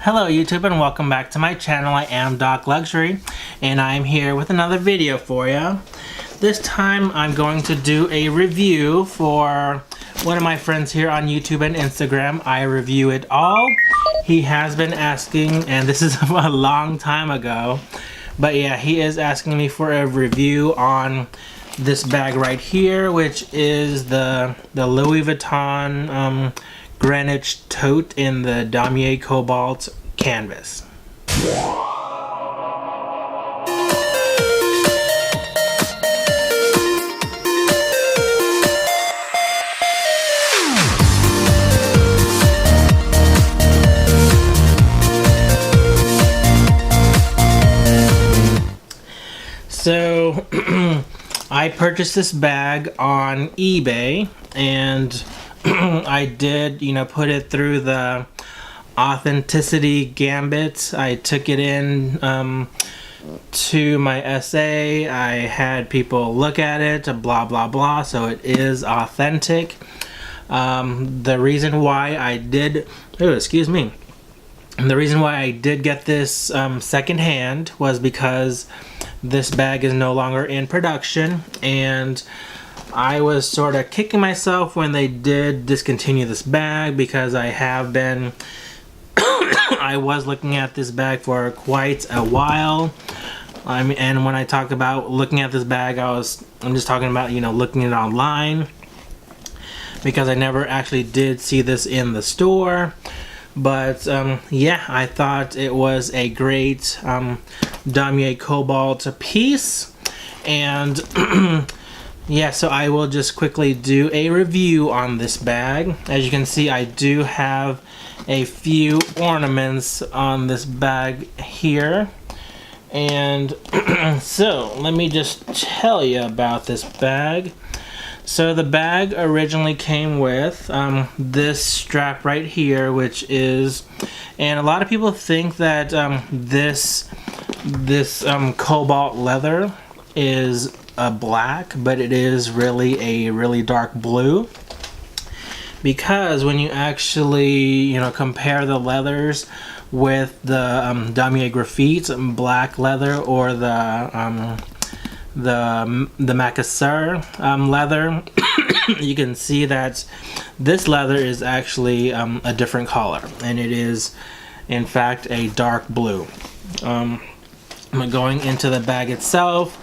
Hello YouTube and welcome back to my channel. I am docLUXURY and I'm here with another video for you. This time I'm going to do a review for one of my friends here on YouTube and Instagram. I review it all. He has been asking, and this is a long time ago, but yeah, he is asking me for a review on this bag right here, which is the Louis Vuitton Greenwich Tote in the damier cobalt canvas. So I purchased this bag on eBay, and I did, put it through the authenticity gambit. I took it in to my essay. I had people look at it, blah blah blah, so it is authentic. The reason why I did, the reason why I did get this secondhand was because this bag is no longer in production, and I was sort of kicking myself when they did discontinue this bag, because I have been I was looking at this bag for quite a while. And when I talk about looking at this bag, I'm just talking about looking at it online, because I never actually did see this in the store. But yeah, I thought it was a great damier cobalt piece, and yeah, so I will just quickly do a review on this bag. As you can see, I do have a few ornaments on this bag here, and so let me just tell you about this bag. So the bag originally came with this strap right here, which is, and a lot of people think that this cobalt leather is a black, but it is really a really dark blue, because when you actually compare the leathers with the damier graphite black leather, or the macassar leather, you can see that this leather is actually a different color, and it is in fact a dark blue. Going into the bag itself,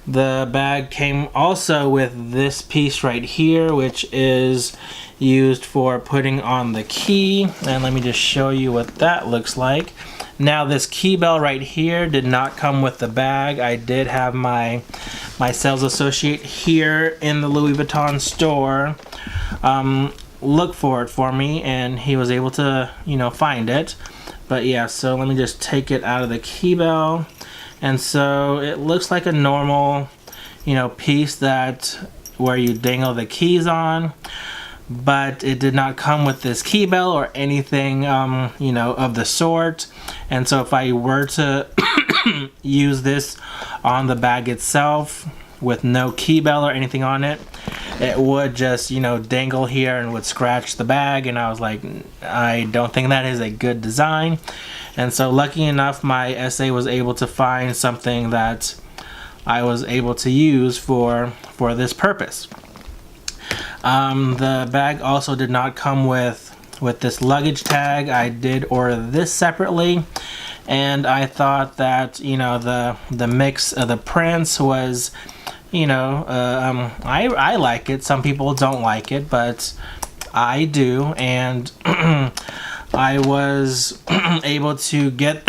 the bag came also with this piece right here, which is used for putting on the key, and let me just show you what that looks like. Now, this key bell right here did not come with the bag. I did have my sales associate here in the Louis Vuitton store look for it for me, and he was able to find it. But yeah, so let me just take it out of the key bell, and so it looks like a normal piece that where you dangle the keys on, but it did not come with this key bell or anything of the sort. And so if I were to use this on the bag itself with no key bell or anything on it, it would just dangle here and would scratch the bag, and I was like, I don't think that is a good design. And so lucky enough, my SA was able to find something that I was able to use for this purpose. The bag also did not come with this luggage tag. I did order this separately, and I thought that the mix of the prints was I like it. Some people don't like it, but I do, and I was able to get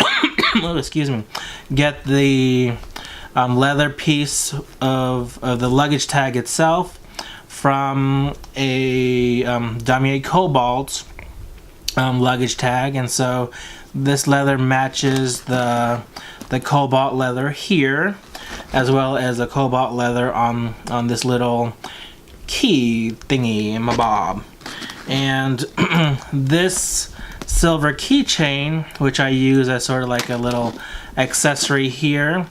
get the leather piece of the luggage tag itself from a damier cobalt luggage tag, and so this leather matches the cobalt leather here, as well as the cobalt leather on this little key thingy mabob. And this silver keychain, which I use as sort of like a little accessory here,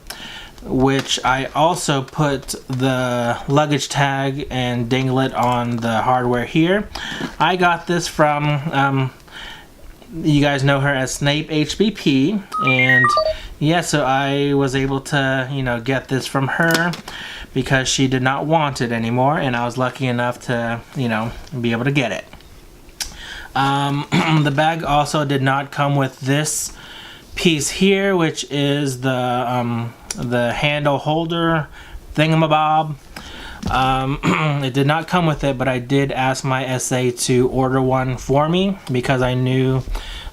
which I also put the luggage tag and dangle it on the hardware here. I got this from you guys know her as Snape HBP, and yeah, so I was able to, you know, get this from her because she did not want it anymore, and I was lucky enough to, you know, be able to get it. The bag also did not come with this piece here, which is the handle holder thingamabob. It did not come with it, but I did ask my SA to order one for me because I knew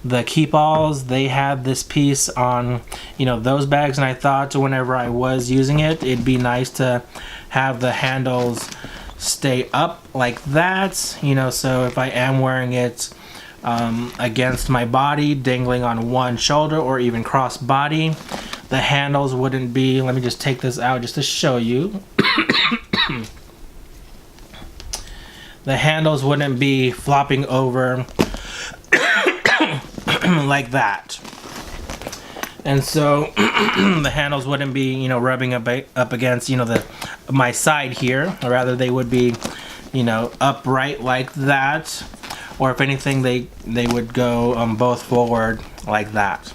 the keep-alls, they had this piece on, you know, those bags, and I thought whenever I was using it, it'd be nice to have the handles stay up like that, you know, so if I am wearing it against my body, dangling on one shoulder or even cross body, the handles wouldn't be, let me just take this out just to show you. The handles wouldn't be flopping over like that, and so the handles wouldn't be, you know, rubbing up against, you know, my side here, or rather they would be, you know, upright like that, or if anything they would go both forward like that.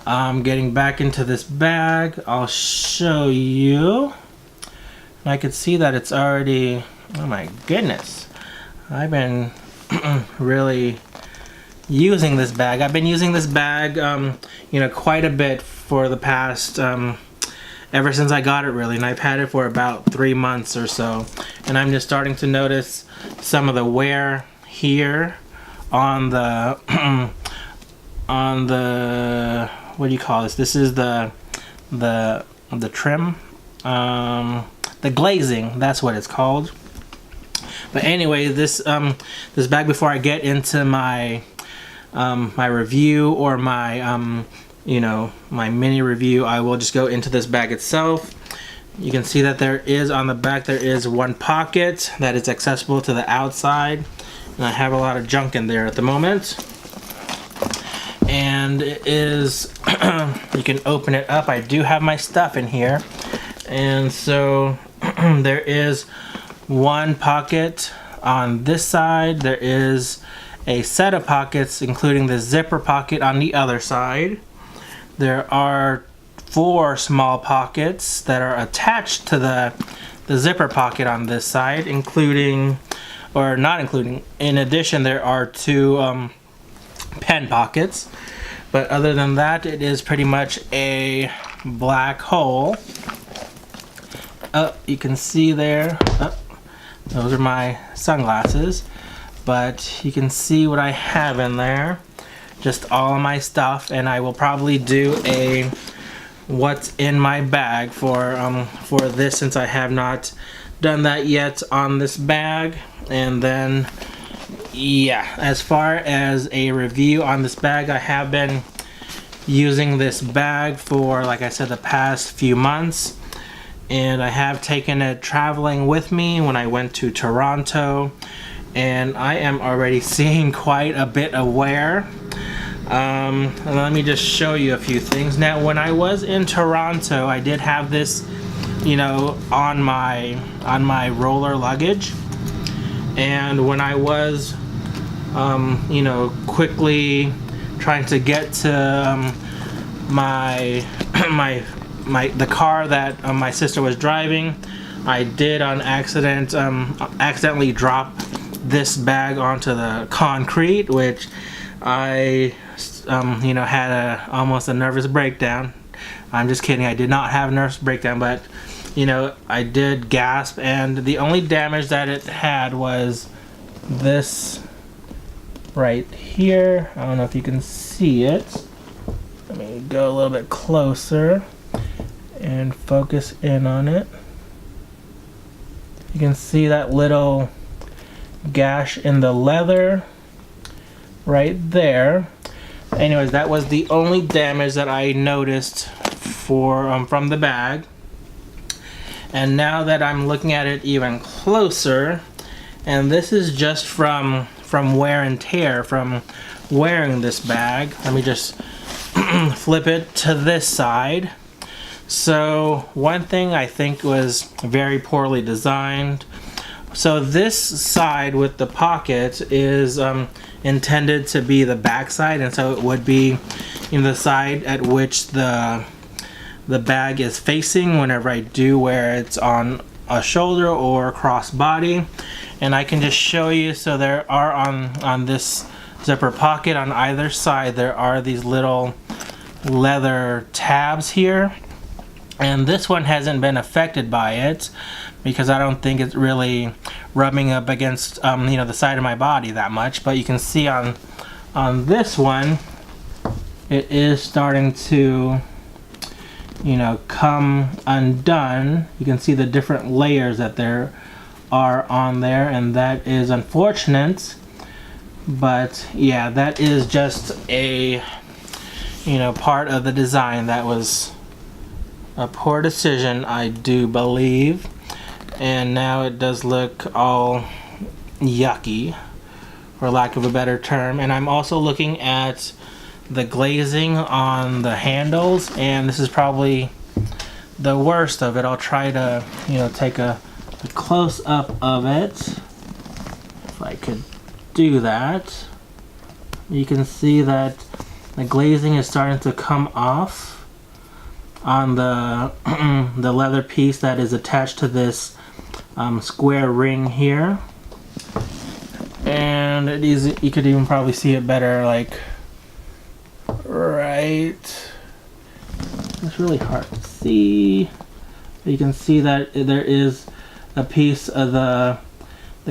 Getting back into this bag, I'll show you. I could see that it's already, oh my goodness, I've been really using this bag. I've been using this bag, you know, quite a bit for the past, ever since I got it really, and I've had it for about 3 months or so, and I'm just starting to notice some of the wear here on the, on the, what do you call this? This is the trim, the glazing, that's what it's called. But anyway, this this bag, before I get into my my review or my you know, my mini review, I will just go into this bag itself. You can see that there is on the back, there is one pocket that is accessible to the outside, and I have a lot of junk in there at the moment. And it is you can open it up. I do have my stuff in here, and so there is one pocket on this side. There is a set of pockets, including the zipper pocket on the other side. There are 4 small pockets that are attached to the zipper pocket on this side, including, or not including, in addition there are 2 pen pockets. But other than that, it is pretty much a black hole. You can see there, those are my sunglasses, but you can see what I have in there, just all of my stuff, and I will probably do a what's in my bag for this, since I have not done that yet on this bag. And then yeah, as far as a review on this bag, I have been using this bag for, like I said, the past few months. And I have taken it traveling with me when I went to Toronto, and I am already seeing quite a bit of wear. And let me just show you a few things. Now, when I was in Toronto, I did have this, you know, on my roller luggage, and when I was, you know, quickly trying to get to the car that my sister was driving, I did on accident accidentally drop this bag onto the concrete, which I you know, had almost a nervous breakdown. I'm just kidding, I did not have a nervous breakdown, but you know, I did gasp, and the only damage that it had was this right here. I don't know if you can see it. Let me go a little bit closer and focus in on it. You can see that little gash in the leather right there. Anyways, that was the only damage that I noticed from the bag. And now that I'm looking at it even closer, and this is just from wear and tear from wearing this bag. Let me just flip it to this side. So one thing I think was very poorly designed So this side with the pocket is intended to be the back side, and so it would be the side at which the bag is facing whenever I do wear it on a shoulder or cross body. And I can just show you, so there are on this zipper pocket on either side, there are these little leather tabs here, and this one hasn't been affected by it because I don't think it's really rubbing up against the side of my body that much. But you can see on this one, it is starting to come undone. You can see the different layers that there are on there, and that is unfortunate. But yeah, that is just a part of the design that was a poor decision, I do believe. And now it does look all yucky, for lack of a better term. And I'm also looking at the glazing on the handles, and this is probably the worst of it. I'll try to take a close up of it, if I could do that. You can see that the glazing is starting to come off on the the leather piece that is attached to this square ring here, and it is, you could even probably see it better, like right. It's really hard to see. You can see that there is a piece of the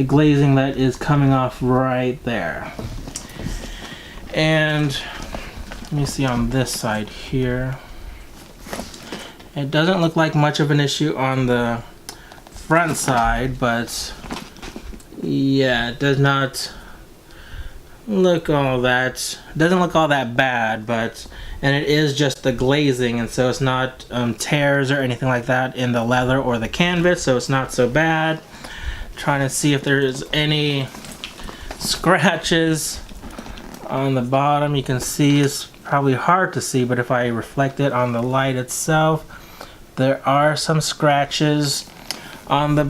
glazing that is coming off right there. And let me see on this side here. It doesn't look like much of an issue on the front side, but yeah, it does not look all that, doesn't look all that bad. But and it is just the glazing, and so it's not tears or anything like that in the leather or the canvas, so it's not so bad. Trying to see if there's any scratches on the bottom. You can see, it's probably hard to see, but if I reflect it on the light itself, there are some scratches on the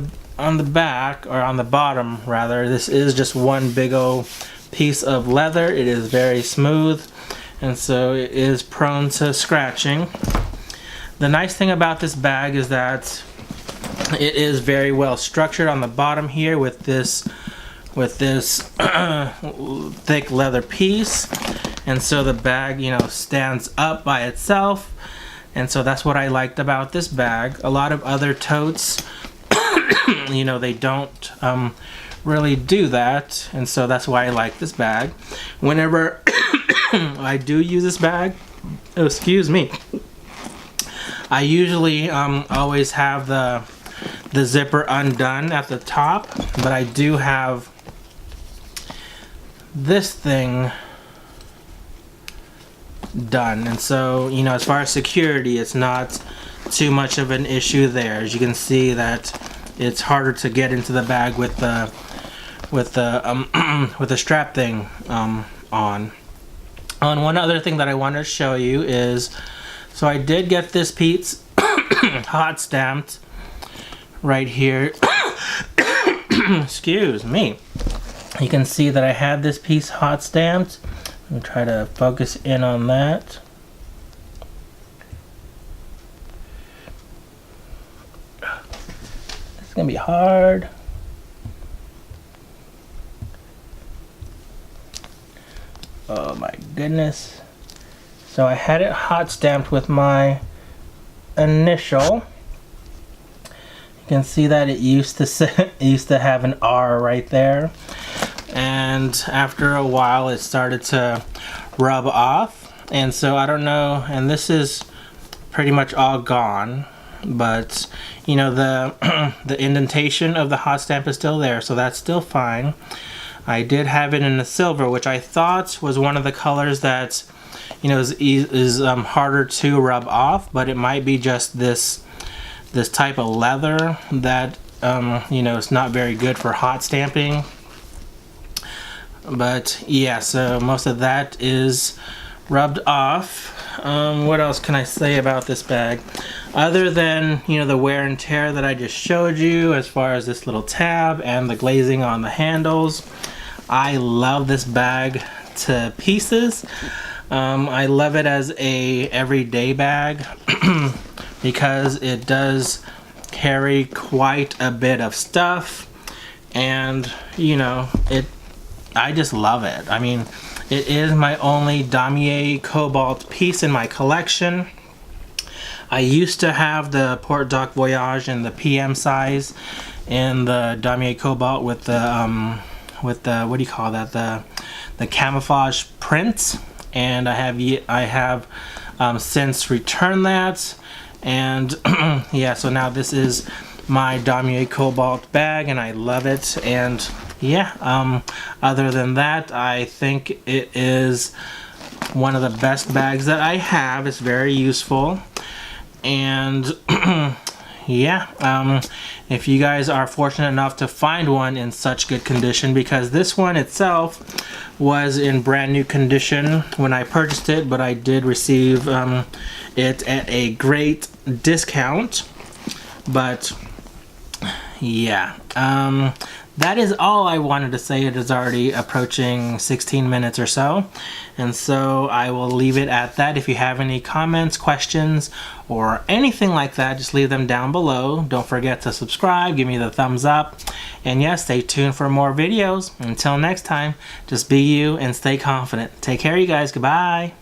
back, or on the bottom rather. This is just one big old piece of leather. It is very smooth, and so it is prone to scratching. The nice thing about this bag is that it is very well structured on the bottom here with this thick leather piece, and so the bag stands up by itself, and so that's what I liked about this bag. A lot of other totes they don't really do that, and so that's why I like this bag. Whenever I do use this bag, oh, excuse me, I usually always have the zipper undone at the top, but I do have this thing done, and so as far as security, it's not too much of an issue there. As you can see, that it's harder to get into the bag with the with the strap thing on. One other thing that I want to show you is, so I did get this piece hot stamped right here. Excuse me. You can see that I had this piece hot stamped. Let me try to focus in on that. It's gonna be hard. Oh my goodness. So I had it hot stamped with my initial. You can see that it used to have an R right there, and after a while it started to rub off, and so I don't know, and this is pretty much all gone, but the indentation of the hot stamp is still there, so that's still fine. I did have it in the silver, which I thought was one of the colors that is harder to rub off, but it might be just this type of leather that it's not very good for hot stamping. But yeah, so most of that is rubbed off. What else can I say about this bag? Other than, you know, the wear and tear that I just showed you as far as this little tab and the glazing on the handles, I love this bag to pieces. I love it as a everyday bag because it does carry quite a bit of stuff, and you know, I just love it. I mean, it is my only damier cobalt piece in my collection. I used to have the Porte Doc Voyage in the PM size and the damier cobalt with the what do you call that, the camouflage prints, and I have since returned that, and yeah, so now this is my damier cobalt bag and I love it. And yeah, other than that, I think it is one of the best bags that I have. It's very useful, and yeah, if you guys are fortunate enough to find one in such good condition, because this one itself was in brand new condition when I purchased it, but I did receive it at a great discount. But yeah, that is all I wanted to say. It is already approaching 16 minutes or so, and so I will leave it at that. If you have any comments, questions, or anything like that, just leave them down below. Don't forget to subscribe, give me the thumbs up, and yes, stay tuned for more videos. Until next time, just be you and stay confident. Take care, you guys. Goodbye.